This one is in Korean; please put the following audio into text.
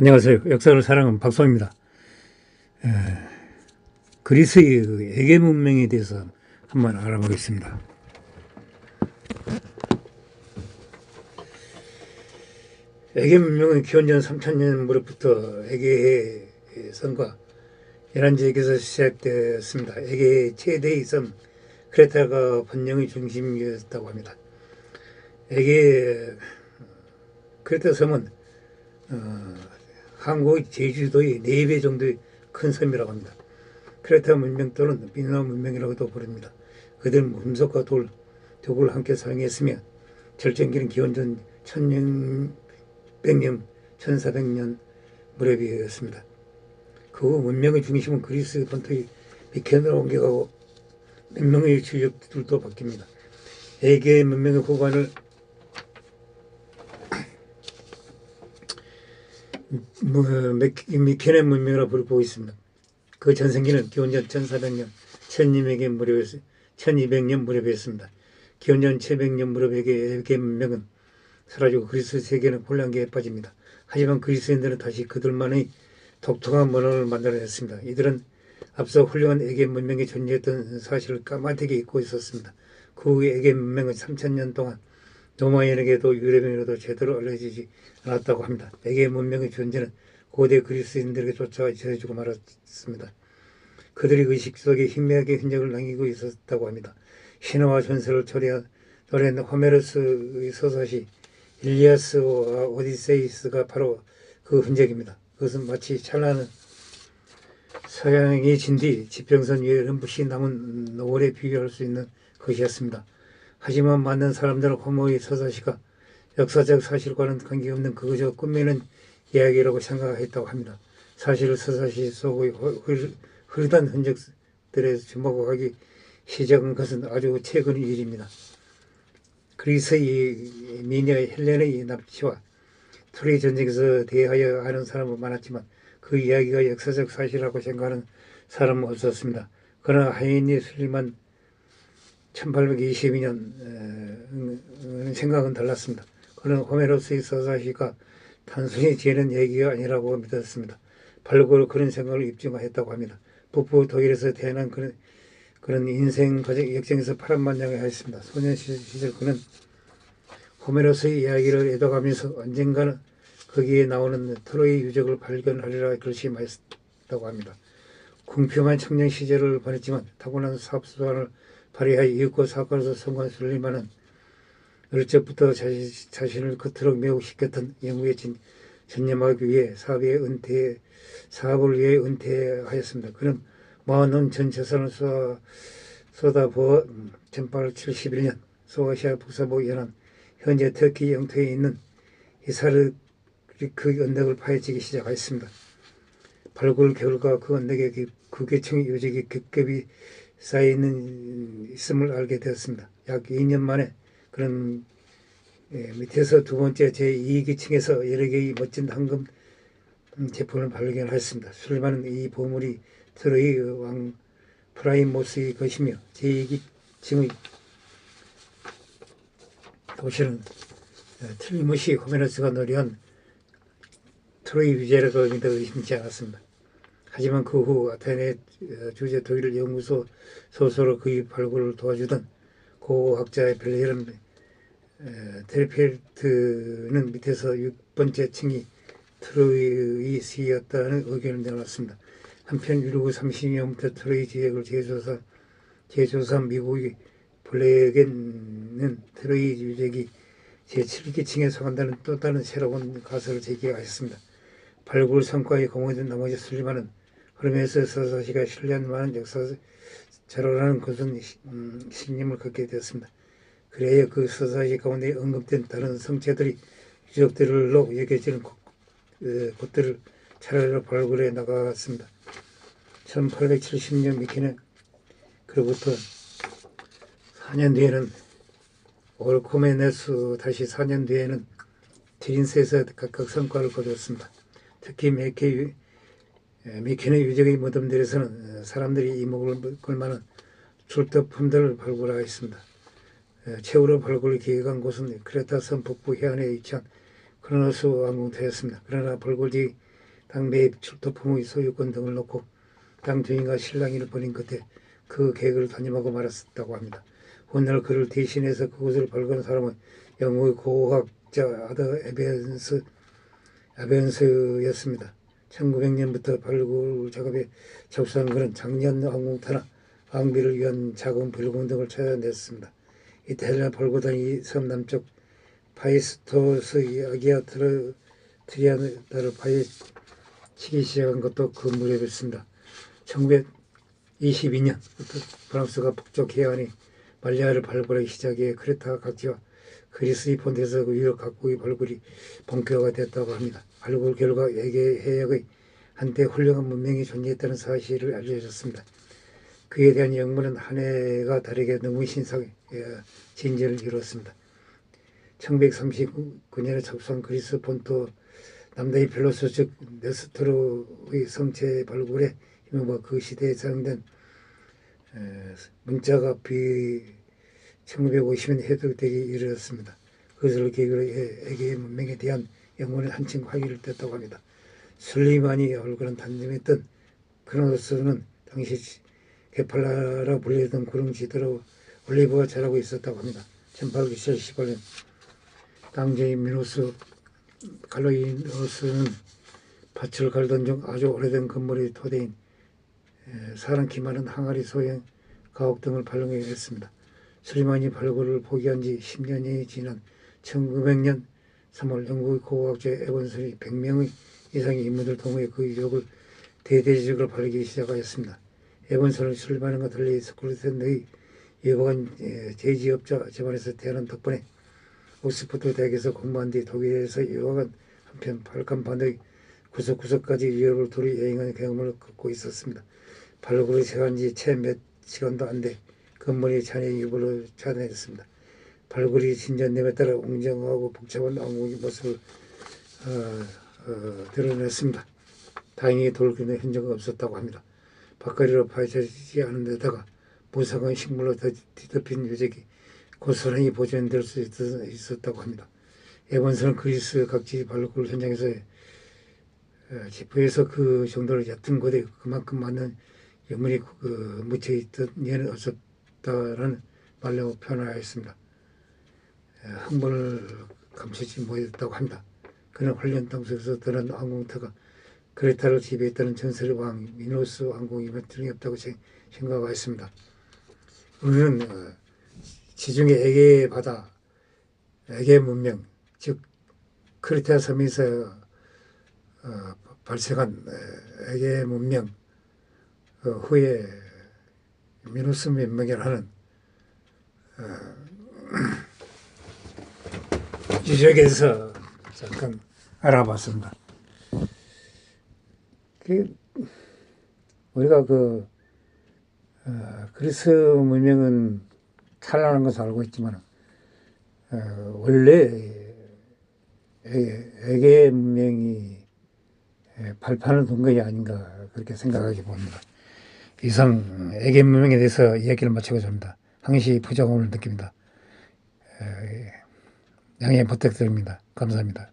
안녕하세요. 역사를 사랑하는 박소입니다. 그리스의 에게 문명에 대해서 한번 알아보겠습니다. 에게 문명은 기원전 3000년 무렵부터 에게해 섬과 연안지역에서 시작되었습니다. 에게의 최대의 섬 크레타가 번영의 중심이었다고 합니다. 에게 크레타 섬은 한국의 제주도의 4배 정도의 큰 섬이라고 합니다. 크레타 문명 또는 미노 문명이라고도 부릅니다. 그들은 금속과 벽을 함께 사용했으며 절정기는 기원전 1100년, 1400년 무렵이었습니다. 그 후 문명의 중심은 그리스 본토의 미케나로 옮겨가고 문명의 주역들도 바뀝니다. 에게 문명의 후반을 미케네 문명이라고 부르고 있습니다. 그 전성기는 기원전 1400년, 1200년 무렵이었습니다. 기원전 700년 무렵의 에게 문명은 사라지고 그리스 세계는 혼란기에 빠집니다. 하지만 그리스인들은 다시 그들만의 독특한 문화를 만들어냈습니다. 이들은 앞서 훌륭한 에게 문명이 존재했던 사실을 까맣게 잊고 있었습니다. 그 후 에게 문명은 3000년 동안 로마인에게도 유럽인에게도 제대로 알려지지 않았다고 합니다. 에게 문명의 존재는 고대 그리스인들에게조차 전해지고 말았습니다. 그들의 의식 속에 희미하게 흔적을 남기고 있었다고 합니다. 신화와 전설을 초래한 호메로스의 서사시 일리아스와 오디세이스가 바로 그 흔적입니다. 그것은 마치 찬란한 서양이 진 뒤 지평선 위에 름붓이 남은 노을에 비교할 수 있는 것이었습니다. 하지만 많은 사람들은 호모의 서사시가 역사적 사실과는 관계없는 그저 꾸미는 이야기라고 생각했다고 합니다. 사실 서사시 속의 흐르던 흔적들에 주목하기 시작한 것은 아주 최근의 일입니다. 그리스의 미녀 헬레나의 납치와 트로이 전쟁에서 대하여 아는 사람은 많았지만 그 이야기가 역사적 사실이라고 생각하는 사람은 없었습니다. 그러나 하인이 술리만 1822년 생각은 달랐습니다. 그는 호메로스의 서사시가 단순히 지어낸 얘기가 아니라고 믿었습니다. 발굴로 그런 생각을 입증했다고 합니다. 북부 독일에서 태어난 그런 인생 역정에서 파란만장을 하였습니다. 소년 시절 그는 호메로스의 이야기를 애도하면서 언젠가는 거기에 나오는 트로이 유적을 발견하리라 결심하였다고 합니다. 궁핍한 청년 시절을 보냈지만 타고난 사업수완을 발휘하여 이윽고 사건에서 성공한 술리만은 어릴 적부터 자신을 그토록 매우 시켰던 연구에 전념하기 위해 사업을 위해 은퇴하였습니다. 그는 모아놓은 전 재산을 쏟아부어 1871년 소아시아 북서부 연안 현재 터키 영토에 있는 이사르크 언덕을 파헤치기 시작하였습니다. 발굴 결과 그 언덕에 그 계층의 유적이 겹겹이 있음을 알게 되었습니다. 약 2년 만에 그런 밑에서 두 번째 제2기층에서 여러 개의 멋진 황금 제품을 발견하였습니다. 술리만은 이 보물이 트로이 왕 프라이모스의 것이며 제2기층의 도시는 틀림없이 호메로스가 노래한 트로이 유재라고 믿어 의심치 않았습니다. 하지만 그 후 아테네 주재 독일 연구소 소설로 그의 발굴을 도와주던 고학자 벨헬름 텔펠트는 밑에서 6번째 층이 트로이의 시였다는 의견을 내놨습니다. 한편 유럽 30년부터 트로이 지역을 재조사한 미국의 블랙은 트로이 유적이 제7기층에 속한다는 또 다른 새로운 가설을 제기하였습니다. 발굴 성과에 공헌된 나머지 술리만은 흐르면서 서사시가 신뢰할 만한 역사 자료라는 것은 신임을 갖게 되었습니다. 그래야 그 서사시 가운데 언급된 다른 성체들이 유적들로 여겨지는 곳들을 차례로 발굴해 나갔습니다. 1870년 미케는 그로부터 4년 뒤에는 올코메네스 다시 4년 뒤에는 티린스에서 각각 성과를 거두었습니다. 특히 미케네 유적의 무덤들에서는 사람들이 이목을 끌만한 출토품들을 발굴하였습니다. 최후로 발굴을 기획한 곳은 크레타 섬 북부 해안에 위치한 크로노스 왕궁터였습니다. 그러나 발굴지 당 매입 출토품의 소유권 등을 놓고 당 주인과 실랑이를 벌인 끝에 그 계획을 단임하고 말았다고 합니다. 훗날 그를 대신해서 그것을 발견한 사람은 영국의 고고학자 아더 에벤스였습니다. 1900년부터 발굴 작업에 접수한 그는 작년 항공탄화 왕비를 위한 자금 벌금 등을 찾아냈습니다. 이탈리아 벌고단이 섬 남쪽 파이스토스 아기아 트리아나를 파헤치기 시작한 것도 그 무렵이었습니다. 1922년부터 프랑스가 북쪽 해안의 말레아를 발굴하기 시작해 크레타 각지와 그리스 폰트에서 유럽 각국의 발굴이 본격화가 됐다고 합니다. 발굴 결과 에게 해역의 한때 훌륭한 문명이 존재했다는 사실을 알려졌습니다. 그에 대한 영문은 한 해가 다르게 너무 신상의 진전을 이루었습니다. 1139년에 접수한 그리스 폰트 남다이 펠로스 즉 네스토르의 성체 발굴에 힘입어 그 시대에 사용된 문자가 1950년 해독되기 이르렀습니다. 그것을 계기로 에게의 문명에 대한 영문은 한층 활기를 뗐다고 합니다. 술리만이 얼굴은 단점했던 크로노스는 당시 게팔라라 불리던 구름 지도로 올리브가 자라고 있었다고 합니다. 1818년 당제인 미노스 갈로이노스는 밭을 갈던 중 아주 오래된 건물의 토대인 사람키 많은 항아리 소형 가옥 등을 발견하게 됐습니다. 술리만이 발굴을 포기한 지 10년이 지난 1900년 3월 영국의 고고학자 에번슨이 100명의 이상의 인물들 통해 그 유적을 대대적으로 발견하기 시작하였습니다. 에번슨은 술리만과 달리 스콜틀랜드의 유명한 제지업자 집안에서 태어난 덕분에 옥스퍼드 대학에서 공부한 뒤 독일에서 유학한 한편 발칸반도의 구석구석까지 유럽을 두루 여행하는 경험을 갖고 있었습니다. 발굴을 시작한 지 채 몇 시간도 안 돼 건물이 잔해 유보를 찾아냈습니다. 발굴이 진전됨에 따라 웅장하고 복잡한 왕궁의 모습을 드러냈습니다. 다행히 돌기는 흔적은 없었다고 합니다. 바깥으로 파헤쳐지지 않은 데다가 무상한 식물로 뒤덮인 유적이 고스란히 보존될 수 있었다고 합니다. 에번스는 그리스 각지 발굴 현장에서 지표에서 그 정도로 얕은 곳에 그만큼 많은 유물이 묻혀있던 예는 없었다라는 말로 표현하였습니다. 흥분을 감추지 못했다고 합니다. 그는 훈련 땅속에서 떠난 항공터가 크레타를 지배했다는 전설의 왕 미노스 왕궁이면 틀림없다고 생각하였습니다. 우리는 지중해 에게 바다, 에게 문명, 즉 크레타 섬에서 발생한 에게 문명 후에 미노스 문명이라는 유적에서 잠깐 알아봤습니다. 우리가 그리스 문명은 찬란한 것을 알고 있지만 원래 에게 문명이 발판을 둔 것이 아닌가 그렇게 생각하게 봅니다. 이상 에게 문명에 대해서 이야기를 마치고자 합니다. 항시 부족함을 느낍니다. 양해 부탁드립니다. 감사합니다.